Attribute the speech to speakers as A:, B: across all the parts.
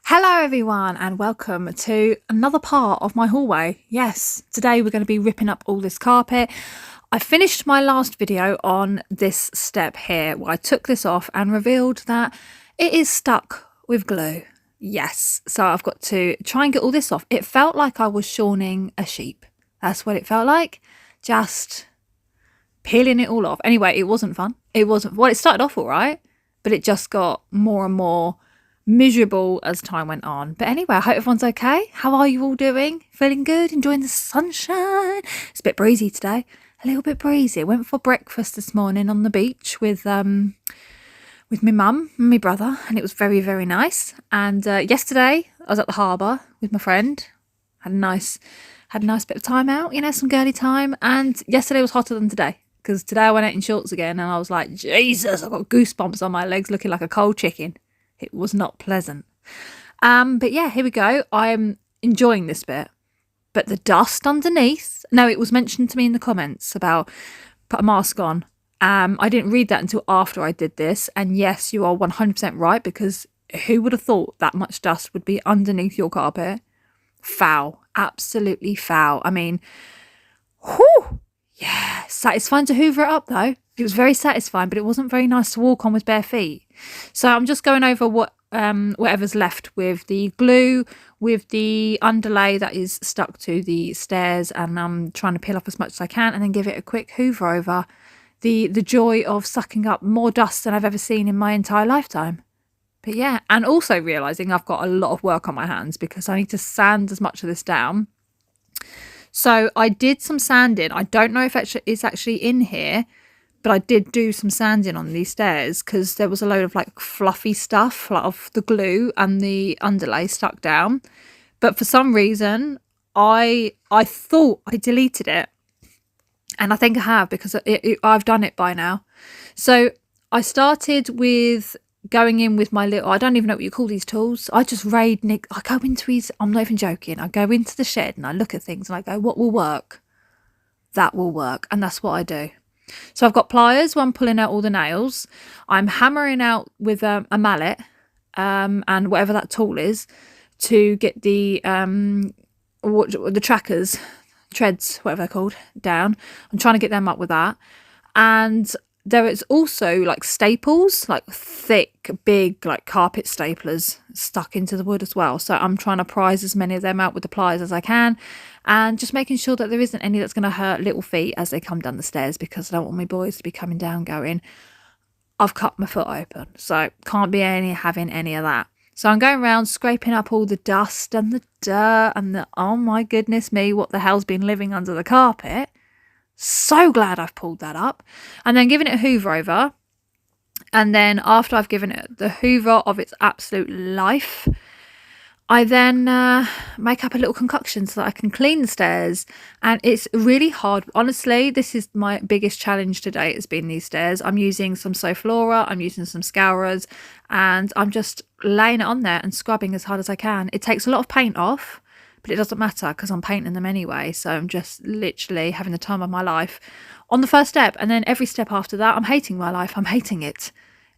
A: Hello everyone and welcome to another part of my hallway. Yes, today we're going to be ripping up all this carpet. I finished my last video on this step here where I took this off and revealed that it is stuck with glue. Yes, so I've got to try and get all this off. It felt like I was shawning a sheep. That's what it felt like. Just peeling it all off. Anyway, it wasn't fun. Well, it started off all right, but it just got more and more miserable as time went on. But anyway, I hope everyone's okay. How are you all doing? Feeling good? Enjoying the sunshine? It's a bit breezy today. A little bit breezy. Went for breakfast this morning on the beach with my mum and my brother, and it was very, very nice. And yesterday I was at the harbour with my friend. Had a nice bit of time out, some girly time. And yesterday was hotter than today, because today I went out in shorts again and I was like, Jesus, I've got goosebumps on my legs looking like a cold chicken. It was not pleasant. But yeah, here we go. I'm enjoying this bit. But the dust underneath, no, it was mentioned to me in the comments about put a mask on. I didn't read that until after I did this. And yes, you are 100% right, because who would have thought that much dust would be underneath your carpet? Foul. Absolutely foul. I mean, whew. Yeah, satisfying to hoover it up though. It was very satisfying, but it wasn't very nice to walk on with bare feet. So I'm just going over whatever's left with the glue, with the underlay that is stuck to the stairs, and I'm trying to peel off as much as I can and then give it a quick hoover over. The joy of sucking up more dust than I've ever seen in my entire lifetime. But yeah, and also realising I've got a lot of work on my hands because I need to sand as much of this down. So I did some sanding. I don't know if it's actually in here, but I did do some sanding on these stairs because there was a load of like fluffy stuff, like of the glue and the underlay stuck down. But for some reason, I thought I deleted it, and I think I have, because I've done it by now. So I started with going in with my little, I don't even know what you call these tools. I just raid Nick. I go into his, I'm not even joking. I go into the shed and I look at things and I go, what will work? That will work. And that's what I do. So I've got pliers where I'm pulling out all the nails. I'm hammering out with a mallet and whatever that tool is to get the trackers, treads, whatever they're called, down. I'm trying to get them up with that. And there is also like staples, like thick, big, like carpet staplers stuck into the wood as well. So I'm trying to prise as many of them out with the pliers as I can, and just making sure that there isn't any that's going to hurt little feet as they come down the stairs, because I don't want my boys to be coming down going, I've cut my foot open. So can't be having any of that. So I'm going around scraping up all the dust and the dirt and the, oh my goodness me, what the hell's been living under the carpet. So glad I've pulled that up, and then giving it a hoover over. And then after I've given it the hoover of its absolute life, I then make up a little concoction so that I can clean the stairs. And it's really hard. Honestly, this is my biggest challenge to date, has been these stairs. I'm using some Soflora, I'm using some scourers, and I'm just laying it on there and scrubbing as hard as I can. It takes a lot of paint off, but it doesn't matter because I'm painting them anyway. So I'm just literally having the time of my life on the first step. And then every step after that, I'm hating my life. I'm hating it.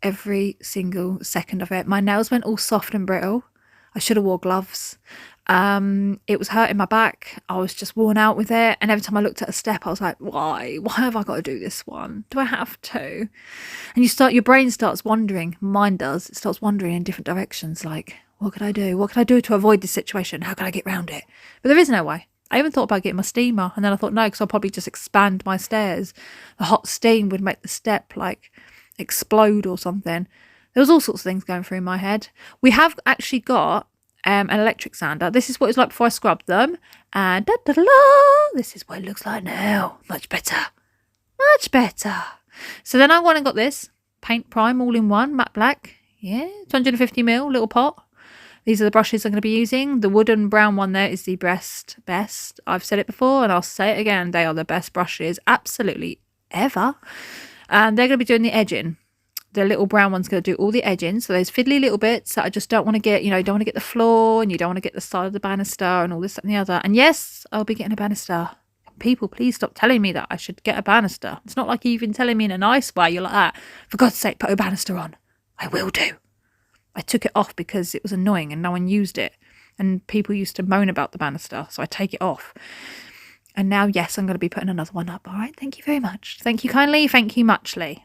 A: Every single second of it. My nails went all soft and brittle. I should have wore gloves. It was hurting my back. I was just worn out with it. And every time I looked at a step, I was like, why? Why have I got to do this one? Do I have to? And your brain starts wandering. Mine does. It starts wandering in different directions. Like, what could I do? What could I do to avoid this situation? How can I get around it? But there is no way. I even thought about getting my steamer, and then I thought, no, because I'll probably just expand my stairs. The hot steam would make the step like explode or something. There was all sorts of things going through my head. We have actually got an electric sander. This is what it's like before I scrubbed them. And this is what it looks like now. Much better. Much better. So then I went and got this paint prime all in one, matte black. Yeah, 250ml little pot. These are the brushes I'm going to be using. The wooden brown one there is the best. I've said it before and I'll say it again. They are the best brushes absolutely ever. And they're going to be doing the edging. The little brown one's going to do all the edging. So those fiddly little bits that I just don't want to get, you don't want to get the floor, and you don't want to get the side of the banister and all this and the other. And yes, I'll be getting a banister. People, please stop telling me that I should get a banister. It's not like you've been telling me in a nice way. You're like, for God's sake, put a banister on. I will do. I took it off because it was annoying and no one used it. And people used to moan about the banister, so I take it off. And now, yes, I'm going to be putting another one up. All right, thank you very much. Thank you kindly. Thank you muchly.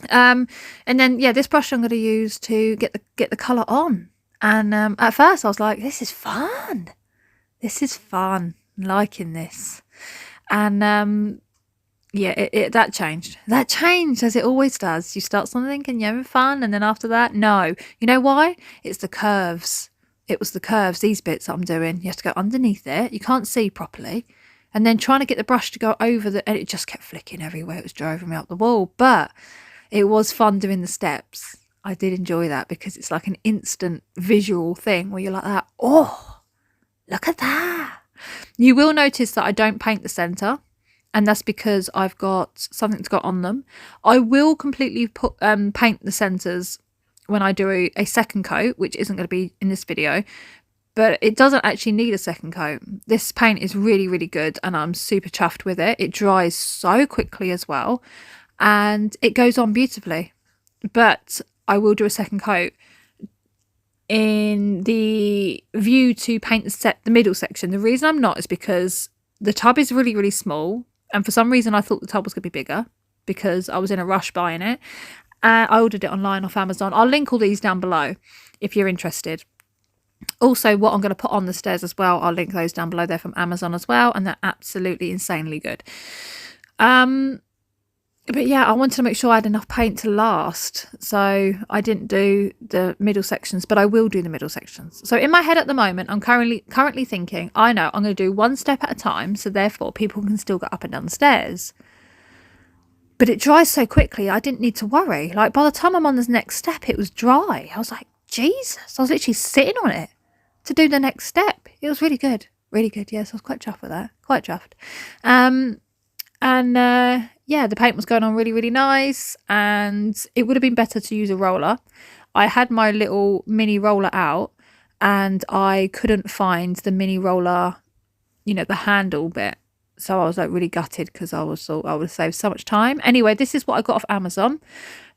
A: And then, yeah, this brush I'm going to use to get the colour on. And at first I was like, this is fun. This is fun. I'm liking this. And yeah, that changed. That changed, as it always does. You start something and you're having fun, and then after that, no. You know why? It's the curves. It was the curves, these bits that I'm doing. You have to go underneath it. You can't see properly. And then trying to get the brush to go over and it just kept flicking everywhere. It was driving me up the wall. But it was fun doing the steps. I did enjoy that because it's like an instant visual thing where you're like that. Oh, look at that. You will notice that I don't paint the centre. And that's because I've got something to go on them. I will completely paint the centres when I do a second coat, which isn't going to be in this video, but it doesn't actually need a second coat. This paint is really, really good and I'm super chuffed with it. It dries so quickly as well and it goes on beautifully. But I will do a second coat in the view to paint the middle section. The reason I'm not is because the tub is really, really small, and for some reason I thought the tub was going to be bigger because I was in a rush buying it. I ordered it online off Amazon. I'll link all these down below if you're interested. Also, what I'm going to put on the stairs as well, I'll link those down below. They're from Amazon as well, and they're absolutely insanely good. But yeah, I wanted to make sure I had enough paint to last, so I didn't do the middle sections, but I will do the middle sections. So in my head at the moment, I'm currently thinking, I know I'm going to do one step at a time, so therefore people can still get up and down the stairs. But it dries so quickly, I didn't need to worry. Like, by the time I'm on this next step, it was dry. I was like, Jesus. I was literally sitting on it to do the next step. It was really good. Really good. Yes, I was quite chuffed with that. Quite chuffed. Yeah, the paint was going on really, really nice. And it would have been better to use a roller. I had my little mini roller out and I couldn't find the mini roller, you know, the handle bit. So I was like really gutted because I thought I would save so much time. Anyway, this is what I got off Amazon.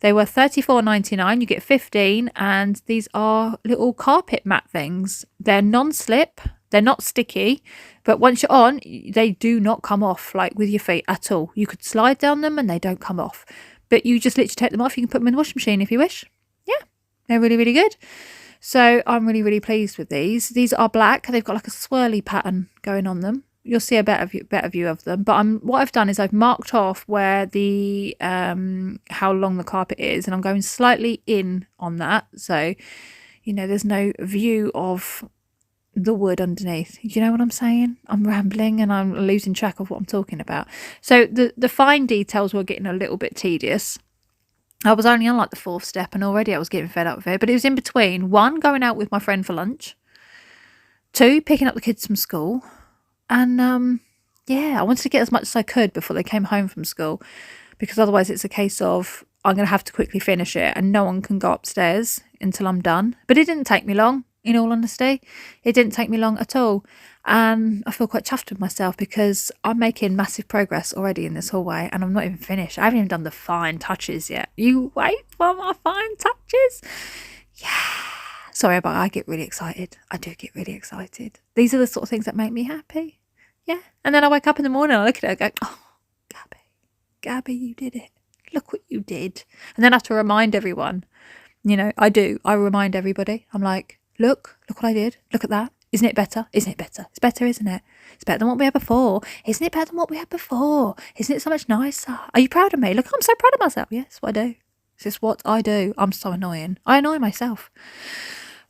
A: They were $34.99. You get 15, and these are little carpet mat things. They're non-slip. They're not sticky, but once you're on, they do not come off like with your feet at all. You could slide down them and they don't come off. But you just literally take them off. You can put them in the washing machine if you wish. Yeah, they're really, really good. So I'm really, really pleased with these. These are black. They've got like a swirly pattern going on them. You'll see a better view of them. But what I've done is I've marked off where the how long the carpet is, and I'm going slightly in on that. So, you know, there's no view of the wood underneath. You know what I'm saying? I'm rambling and I'm losing track of what I'm talking about. So the fine details were getting a little bit tedious. I was only on like the 4th step and already I was getting fed up with it. But it was in between 1, going out with my friend for lunch, 2, picking up the kids from school. And yeah, I wanted to get as much as I could before they came home from school, because otherwise it's a case of I'm going to have to quickly finish it and no one can go upstairs until I'm done. But it didn't take me long, in all honesty. It didn't take me long at all. And I feel quite chuffed with myself because I'm making massive progress already in this hallway and I'm not even finished. I haven't even done the fine touches yet. You wait for my fine touches? Yeah. Sorry, but I get really excited. I do get really excited. These are the sort of things that make me happy. Yeah. And then I wake up in the morning and I look at it and I go, oh, Gabby, you did it. Look what you did. And then I have to remind everyone. You know, I do. I remind everybody. I'm like, look what I did. Look at that. Isn't it better? Isn't it better? It's better, isn't it? It's better than what we had before. Isn't it better than what we had before? Isn't it so much nicer? Are you proud of me? Look, I'm so proud of myself. Yes, what I do. This is what I do. I'm so annoying. I annoy myself.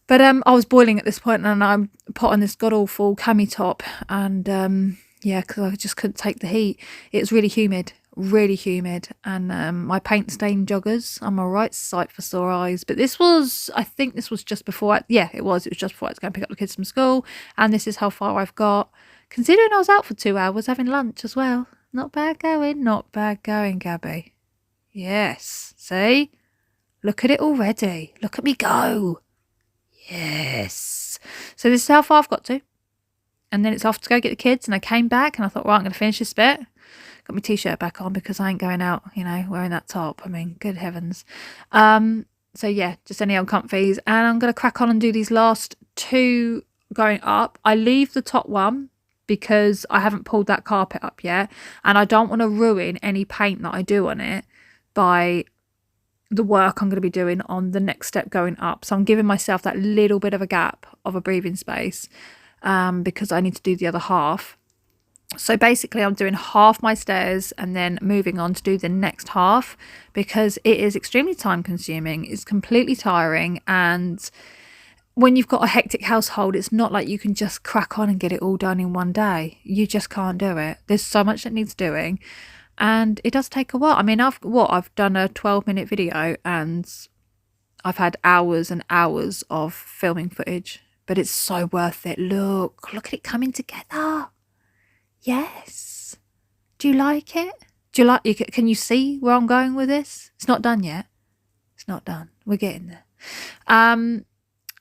A: But I was boiling at this point and I put on this god-awful cami top and yeah, because I just couldn't take the heat. It was really humid, and my paint stained joggers. I'm a right sight for sore eyes. But this was, I think this was just before, it was just before I was going to pick up the kids from school, and this is how far I've got, considering I was out for 2 hours having lunch as well. Not bad going, Gabby. Yes, see? Look at it already. Look at me go. Yes. So this is how far I've got to. And then it's off to go get the kids. And I came back and I thought, right, I'm going to finish this bit. Got my t-shirt back on because I ain't going out, you know, wearing that top. I mean, good heavens. So yeah, just any old comfies. And I'm going to crack on and do these last 2 going up. I leave the top one because I haven't pulled that carpet up yet. And I don't want to ruin any paint that I do on it by the work I'm going to be doing on the next step going up. So I'm giving myself that little bit of a gap of a breathing space because I need to do the other half. So basically I'm doing half my stairs and then moving on to do the next half because it is extremely time consuming. It's completely tiring, and when you've got a hectic household, it's not like you can just crack on and get it all done in one day. You just can't do it. There's so much that needs doing, and it does take a while. I mean, I've done a 12-minute video and I've had hours and hours of filming footage, but it's so worth it. Look at it coming together. Yes. Do you like it? Can you see where I'm going with this? It's not done yet. It's not done. We're getting there.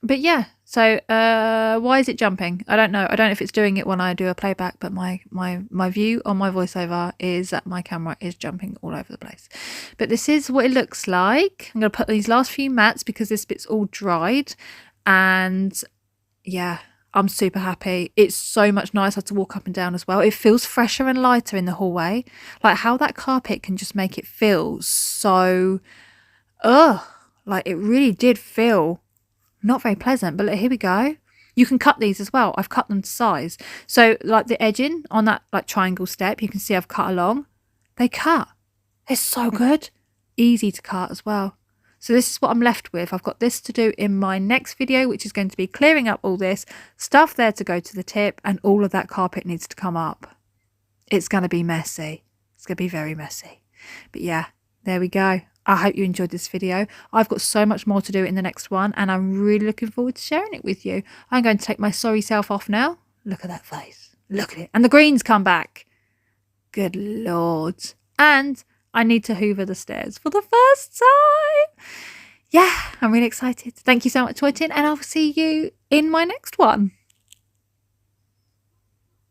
A: But yeah, so why is it jumping? I don't know. I don't know if it's doing it when I do a playback, but my view on my voiceover is that my camera is jumping all over the place. But this is what it looks like. I'm going to put these last few mats because this bit's all dried, and yeah, I'm super happy. It's so much nicer to walk up and down as well. It feels fresher and lighter in the hallway. Like how that carpet can just make it feel so, like it really did feel not very pleasant. But here we go. You can cut these as well. I've cut them to size. So like the edging on that like triangle step, you can see I've cut along. They cut. It's so good. Easy to cut as well. So this is what I'm left with. I've got this to do in my next video, which is going to be clearing up all this stuff there to go to the tip, and all of that carpet needs to come up. It's going to be messy. It's going to be very messy. But yeah, there we go. I hope you enjoyed this video. I've got so much more to do in the next one, and I'm really looking forward to sharing it with you. I'm going to take my sorry self off now. Look at that face. Look at it. And the greens come back. Good Lord. And I need to hoover the stairs for the first time. Yeah, I'm really excited. Thank you so much for watching, and I'll see you in my next one.